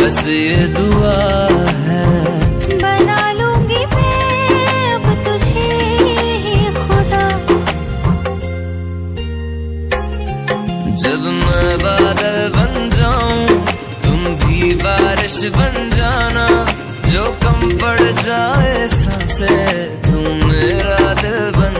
बस ये दुआ है। बना लूंगी मैं अब तुझे ही खुदा। जब मैं बादल बन जाऊं तुम भी बारिश बन जाना, जो कम पड़ जाए सांसें तुम मेरा दिल बन